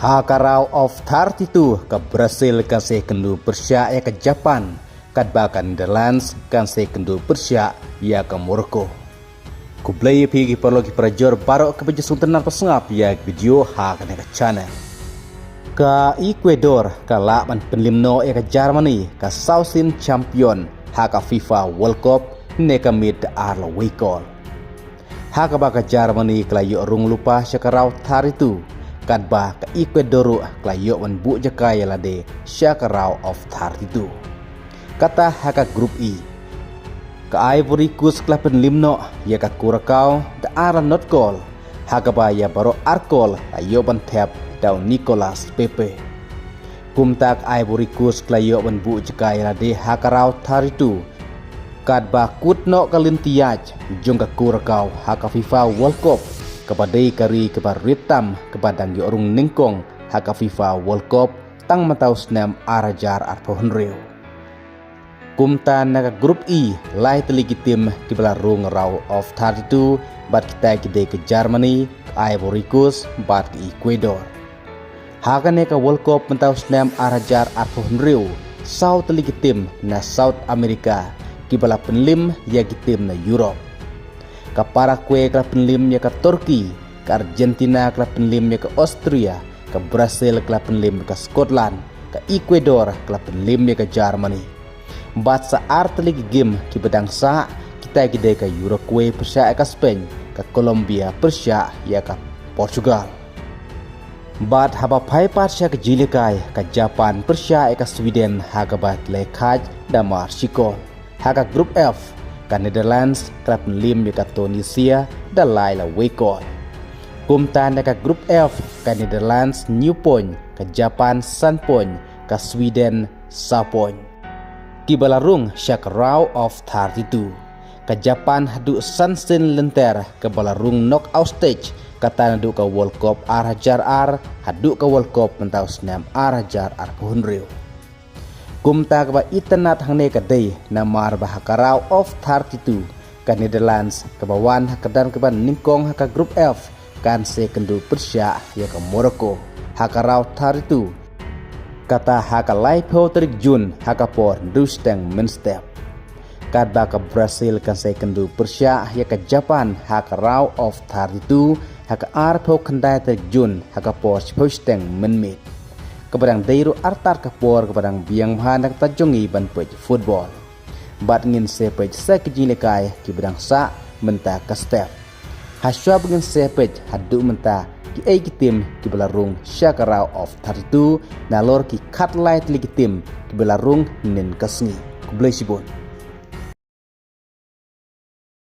Hakarau of 32 ke Brasil kasih kendu Persia ya ke Japan, kadbakan Netherlands kasih kendu Persia ya ke Morocco. Kublai pergi perlu perajur baru ke bejasun tenar pesengap ya video ha kena ke channel. Ke Ecuador ke laban penlimno ya ke Germany ke Southern Champion ha ke FIFA World Cup ne ke mid arlo wikol. Ha ke baka Germany ke layu rung lupa syakarau taritu. Kadba ke Ecuador kelayu menbuk jakaya lade syakarau of 32. Kata haka grup E. Ke Ivory Coast kelapen limno ya ke Curacao da ara not call. Haka ba ya baru arkol ayo bantep daun Nicolas Pepe. Kumtak Ivory Coast kelayu menbuk jakaya lade hakarau 32. Kadba kutno kalintiaj jung ke Curacao haka FIFA World Cup. Kepada kari kepada ritam kepada orang ningkong haka FIFA World Cup tang matau senam arajar arpohon reu. Kumta naga grup E lai teligi tim kibala rung raw of 32 bat kita gede ke Germany, Ivory Coast, bat ke Ecuador. Haka neka World Cup matau senam arajar arpohon reu sau teligi tim na South America kibala penlim ya tim na Europe. Ke Paraguay ke penlim ya ke Turki, ke Argentina ke penlim ya ke Austria, ke Brasil ke penlim ke Scotland, ke Ecuador ke penlim ya ke Germany. Bat saat lagi game ki bedang sa kita gede ke Uruguay Persia ke Spain, ke Colombia Persia ya ke Portugal. Bat haba pai Persia ke Jilikai, ke Japan Persia ya ke Sweden haga bat lekaj dan Mexico. Haga grup F ke Netherlands ke penlim ya ke Tunisia dan laila wekol. Kumtan ke grup F ke Netherlands New Point, ke Japan Sun Point, ke Sweden South Point. Kibalarung syakarau of 32. Ke Japan hadu Sunsen lenter ke balarung knockout stage kata hadu ke World Cup arajar ar hadu ke World Cup mentau senam arajar ar kuhunriu. Kumta keba itenat hangne kadai namar bahakarau of 32 ke Netherlands ke bawan hakadan keba ningkong haka grup F kan sekendu Persia ya ke Morocco hakarau 32 kata haka laipo terik Jun haka por Dusteng Menstep kadba ke Brasil kan sekendu Persia ya ke Japan hakarau of 32 haka arpo kendai terik Jun haka por Dusteng Menmit kepadang dairu artar kapor kepadang biang hanak tajongi ban pej football. Bat ngin sepej sekejilikai kibadang sa menta ke step. Haswa bengin sepej hadu menta ki ai tim kibalarung syakarau of 32 nalor ki cut light ligi tim kibalarung nin kasngi. Kublai sibon.